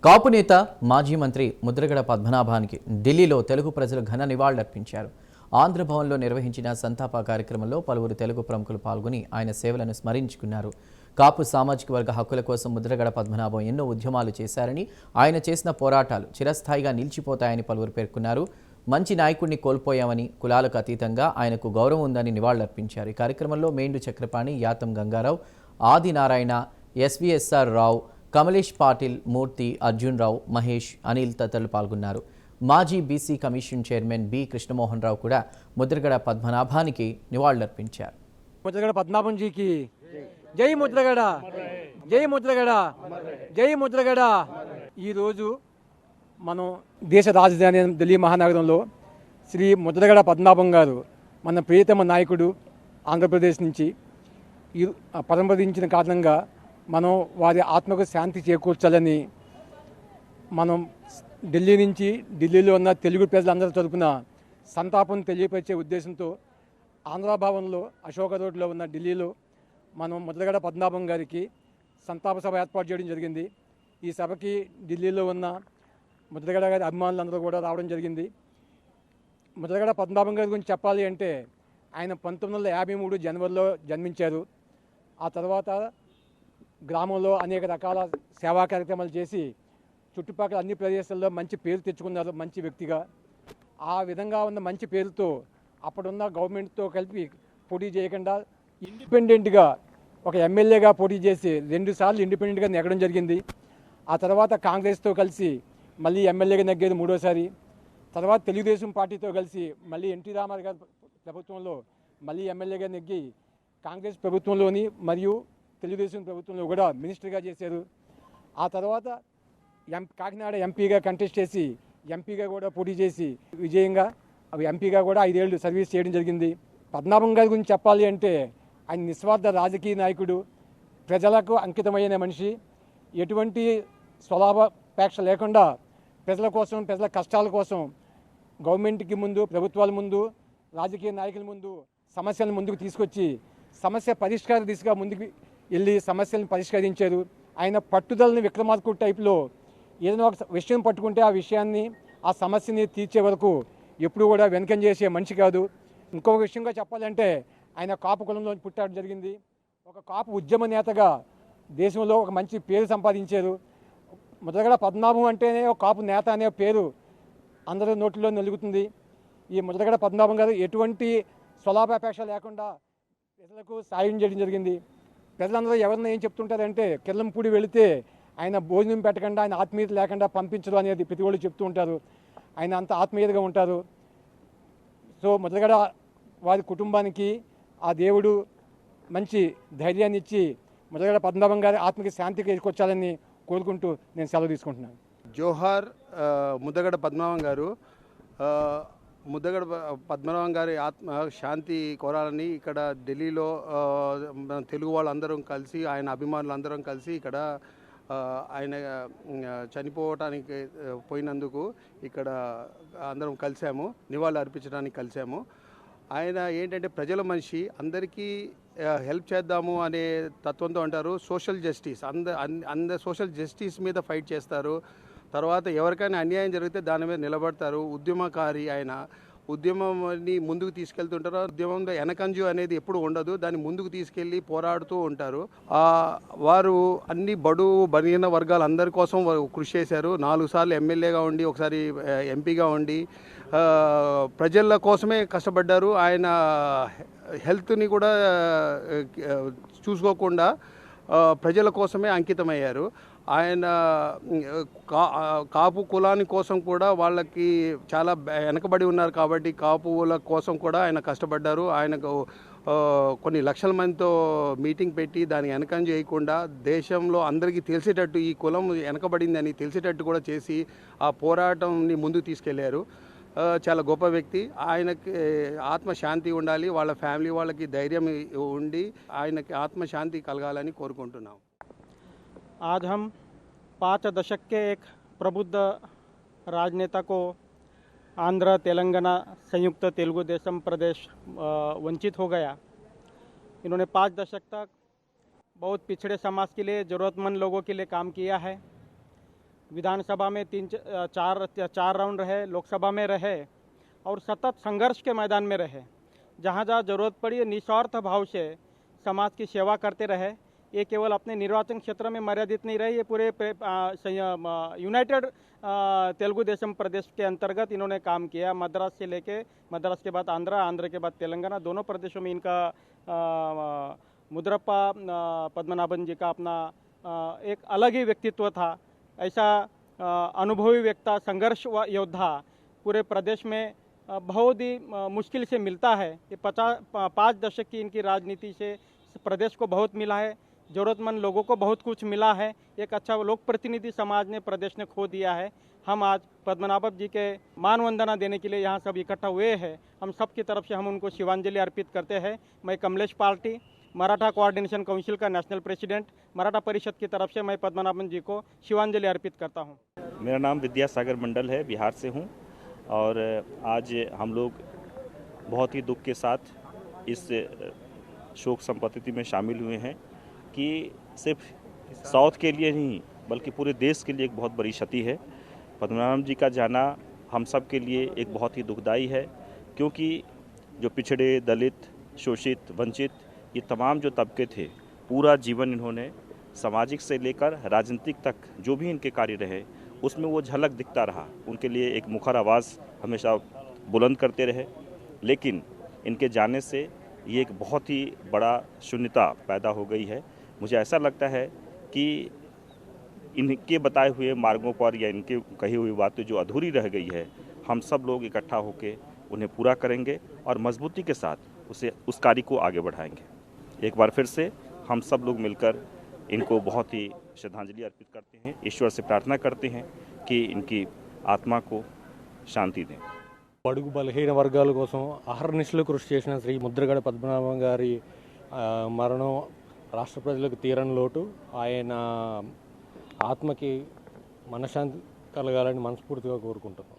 కాపు నేత మాజీ మంత్రి ముద్రగడ పద్మనాభానికి ఢిల్లీలో తెలుగు ప్రజలు ఘన నివాళులర్పించారు. ఆంధ్రభవన్లో నిర్వహించిన సంతాప కార్యక్రమంలో పలువురు తెలుగు ప్రముఖులు పాల్గొని ఆయన సేవలను స్మరించుకున్నారు. కాపు సామాజిక వర్గ హక్కుల కోసం ముద్రగడ పద్మనాభం ఎన్నో ఉద్యమాలు చేశారని, ఆయన చేసిన పోరాటాలు చిరస్థాయిగా నిలిచిపోతాయని పలువురు పేర్కొన్నారు. మంచి నాయకుడిని కోల్పోయామని, కులాలకు అతీతంగా ఆయనకు గౌరవం ఉందని నివాళులర్పించారు. ఈ కార్యక్రమంలో మేండు చక్రపాణి, యాతం గంగారావు, ఆదినారాయణ, ఎస్వీఎస్ఆర్ రావు, కమలేష్ పాటిల్, మూర్తి, అర్జున్ రావు, మహేష్, అనిల్ తదితరులు పాల్గొన్నారు. మాజీ BC commission chairman B Krishnamohan Rao కూడా ముద్రగడ పద్మనాభానికి నివాళులర్పించారు. ముద్రగడ పద్మనాభంజీకి జై ముద్రగడ, జై ముద్రగడ, జై ముద్రగడ. ఈరోజు మనం దేశ రాజధాని ఢిల్లీ మహానగరంలో శ్రీ ముద్రగడ పద్మనాభం గారు, మన ప్రియతమ నాయకుడు, ఆంధ్రప్రదేశ్ నుంచి పరంపరించిన కారణంగా మనం వారి ఆత్మకు శాంతి చేకూర్చాలని మనం ఢిల్లీలో ఉన్న తెలుగు ప్రజలందరి తరపున సంతాపం తెలియపరిచే ఉద్దేశంతో ఆంధ్రభవన్లో అశోక రోడ్లో ఉన్న ఢిల్లీలో మనం ముద్రగడ పద్మనాభం గారికి సంతాప సభ ఏర్పాటు చేయడం జరిగింది. ఈ సభకి ఢిల్లీలో ఉన్న ముద్రగడ గారి అభిమానులందరూ కూడా రావడం జరిగింది. ముద్రగడ పద్మనాభం గారి గురించి చెప్పాలి అంటే ఆయన 1953 జనవరిలో జన్మించారు. ఆ తర్వాత గ్రామంలో అనేక రకాల సేవా కార్యక్రమాలు చేసి చుట్టుపక్కల అన్ని ప్రదేశాల్లో మంచి పేరు తెచ్చుకున్నారు, మంచి వ్యక్తిగా. ఆ విధంగా ఉన్న మంచి పేరుతో అప్పుడున్న గవర్నమెంట్తో కలిపి పోటీ చేయకుండా ఇండిపెండెంట్గా ఒక ఎమ్మెల్యేగా పోటీ చేసి 2 సార్లు ఇండిపెండెంట్గా నెగ్గడం జరిగింది. ఆ తర్వాత కాంగ్రెస్తో కలిసి మళ్ళీ ఎమ్మెల్యేగా నెగ్గేది 3వసారి. తర్వాత తెలుగుదేశం పార్టీతో కలిసి మళ్ళీ ఎన్టీ రామారావు గారి ప్రభుత్వంలో మళ్ళీ ఎమ్మెల్యేగా నెగ్గి కాంగ్రెస్ ప్రభుత్వంలోని మరియు తెలుగుదేశం ప్రభుత్వంలో కూడా మినిస్టర్గా చేశారు. ఆ తర్వాత కాకినాడ ఎంపీగా కంటెస్ట్ చేసి ఎంపీగా కూడా పోటీ చేసి విజయంగా ఎంపీగా కూడా 5 ఏళ్ళు సర్వీస్ చేయడం జరిగింది. పద్మనాభం గారి గురించి చెప్పాలి అంటే ఆయన నిస్వార్థ రాజకీయ నాయకుడు, ప్రజలకు అంకితమైన మనిషి, ఎటువంటి స్వలాభాపేక్ష లేకుండా ప్రజల కోసం, ప్రజల కష్టాల కోసం గవర్నమెంట్కి ముందు, ప్రభుత్వాల ముందు, రాజకీయ నాయకుల ముందు సమస్యలను ముందుకు తీసుకొచ్చి సమస్య పరిష్కార దిశగా ముందుకు వెళ్ళి సమస్యలను పరిష్కరించారు. ఆయన పట్టుదలని విక్రమార్కుడు టైప్లో ఏదైనా ఒక విషయం పట్టుకుంటే ఆ విషయాన్ని, ఆ సమస్యని తీర్చే వరకు ఎప్పుడు కూడా వెనకం చేసే మనిషి కాదు. ఇంకొక విషయంగా చెప్పాలంటే ఆయన కాపు కులంలో పుట్టడం జరిగింది. ఒక కాపు ఉద్యమ నేతగా దేశంలో ఒక మంచి పేరు సంపాదించారు. ముద్రగడ పద్మనాభం అంటేనే ఒక కాపు నేత అనే పేరు అందరి నోటిలో నలుగుతుంది. ఈ ముద్రగడ పద్మనాభం గారు ఎటువంటి స్వలాభాపేక్ష లేకుండా ప్రజలకు సాయం చేయడం జరిగింది. ప్రజలందరూ ఎవరిని ఏం చెప్తుంటారంటే కిర్లంపూడి వెళితే ఆయన భోజనం పెట్టకుండా, ఆయన ఆత్మీయత లేకుండా పంపించరు అనేది ప్రతి వాళ్ళు చెప్తూ ఉంటారు. ఆయన అంత ఆత్మీయతగా ఉంటారు. సో ముద్రగడ వారి కుటుంబానికి ఆ దేవుడు మంచి ధైర్యాన్ని ఇచ్చి ముద్రగడ పద్మనాభం గారి ఆత్మకి శాంతికి తీసుకొచ్చాలని కోరుకుంటూ నేను సెలవు తీసుకుంటున్నాను. జోహార్ ముద్రగడ పద్మనాభం గారు. ముద్రగడ పద్మనాభం గారి ఆత్మ శాంతి కోరాలని ఇక్కడ ఢిల్లీలో తెలుగు వాళ్ళందరం కలిసి, ఆయన అభిమానులందరం కలిసి ఇక్కడ ఆయన చనిపోవటానికి పోయినందుకు ఇక్కడ అందరం కలిసాము, నివాళులు అర్పించడానికి కలిసాము. ఆయన ఏంటంటే ప్రజల మనిషి, అందరికీ హెల్ప్ చేద్దాము అనే తత్వంతో అంటారు. సోషల్ జస్టిస్, అందరు సోషల్ జస్టిస్ మీద ఫైట్ చేస్తారు. తర్వాత ఎవరికైనా అన్యాయం జరిగితే దాని మీద నిలబడతారు. ఉద్యమకారి ఆయన. ఉద్యమాన్ని ముందుకు తీసుకెళ్తుంటారు. ఉద్యమంలో వెనకంజు అనేది ఎప్పుడు ఉండదు, దాన్ని ముందుకు తీసుకెళ్ళి పోరాడుతూ ఉంటారు. వారు అన్ని బలహీన వర్గాలు అందరి కోసం కృషి చేశారు. 4 సార్లు ఎమ్మెల్యేగా ఉండి, ఒకసారి ఎంపీగా ఉండి ప్రజల కోసమే కష్టపడ్డారు. ఆయన హెల్త్ని కూడా చూసుకోకుండా ప్రజల కోసమే అంకితమయ్యారు. ఆయన కాపు కులాని కోసం కూడా వాళ్ళకి చాలా వెనకబడి ఉన్నారు కాబట్టి కాపుల కోసం కూడా ఆయన కష్టపడ్డారు. ఆయనకు కొన్ని లక్షల మందితో మీటింగ్ పెట్టి దాన్ని వెనకం చేయకుండా దేశంలో అందరికీ తెలిసేటట్టు ఈ కులం వెనకబడిందని తెలిసేటట్టు కూడా చేసి ఆ పోరాటంని ముందుకు తీసుకెళ్లారు. చాలా గొప్ప వ్యక్తి. ఆయనకి ఆత్మశాంతి ఉండాలి, వాళ్ళ ఫ్యామిలీ వాళ్ళకి ధైర్యం ఉండి ఆయనకి ఆత్మశాంతి కలగాలని కోరుకుంటున్నాం. आज हम 5 दशक के एक प्रबुद्ध राजनेता को आंध्र तेलंगाना संयुक्त तेलुगु देशम प्रदेश वंचित हो गया। इन्होंने 5 दशक तक बहुत पिछड़े समाज के लिए, ज़रूरतमंद लोगों के लिए काम किया है। विधानसभा में चार राउंड रहे, लोकसभा में रहे और सतत संघर्ष के मैदान में रहे। जहाँ जहाँ जरूरत पड़ी निस्वार्थ भाव से समाज की सेवा करते रहे। ये केवल अपने निर्वाचन क्षेत्र में मर्यादित नहीं रहे, ये पूरे यूनाइटेड तेलुगु देशम प्रदेश के अंतर्गत इन्होंने काम किया। मद्रास से लेके मद्रास के बाद आंध्र के बाद तेलंगाना, दोनों प्रदेशों में इनका मुद्रप्पा पद्मनाभन जी का अपना एक अलग ही व्यक्तित्व था। ऐसा अनुभवी व्यक्ति, संघर्ष योद्धा पूरे प्रदेश में बहुत ही मुश्किल से मिलता है। ये 5 दशक की इनकी राजनीति से प्रदेश को बहुत मिला है, ज़रूरतमंद लोगों को बहुत कुछ मिला है। एक अच्छा लोक प्रतिनिधि समाज ने प्रदेश ने खो दिया है। हम आज पद्मनाभ जी के मान वंदना देने के लिए यहाँ सब इकट्ठा हुए हैं। हम सब की तरफ से हम उनको शिवांजलि अर्पित करते हैं। मैं Kamlesh party, Maratha coordination council का नेशनल प्रेसिडेंट, मराठा परिषद की तरफ से मैं पद्मनाभन जी को शिवांजलि अर्पित करता हूँ। मेरा नाम विद्यासागर मंडल है, बिहार से हूँ और आज हम लोग बहुत ही दुख के साथ इस शोक संपत्ति में शामिल हुए हैं कि सिर्फ साउथ के लिए नहीं बल्कि पूरे देश के लिए एक बहुत बड़ी क्षति है। पद्मनाभ जी का जाना हम सब के लिए एक बहुत ही दुखदाई है, क्योंकि जो पिछड़े, दलित, शोषित, वंचित ये तमाम जो तबके थे, पूरा जीवन इन्होंने सामाजिक से लेकर राजनीतिक तक जो भी इनके कार्य रहे उसमें वो झलक दिखता रहा। उनके लिए एक मुखर आवाज़ हमेशा बुलंद करते रहे, लेकिन इनके जाने से ये एक बहुत ही बड़ा शून्यता पैदा हो गई है। मुझे ऐसा लगता है कि इनके बताए हुए मार्गों पर या इनके कही हुई बातें जो अधूरी रह गई है, हम सब लोग इकट्ठा होकर उन्हें पूरा करेंगे और मजबूती के साथ उस कार्य को आगे बढ़ाएंगे। एक बार फिर से हम सब लोग मिलकर इनको बहुत ही श्रद्धांजलि अर्पित करते हैं। ईश्वर से प्रार्थना करते हैं कि इनकी आत्मा को शांति दें। బడుగు బలహీన వర్గాల కోసం అహర్నిశలు కృషి చేసిన శ్రీ ముద్రగడ పద్మనాభం గారి మరణం రాష్ట్ర ప్రజలకు తీరని లోటు. ఆయన ఆత్మకి మనశ్శాంతి కలగాలని మనస్ఫూర్తిగా కోరుకుంటున్నాం.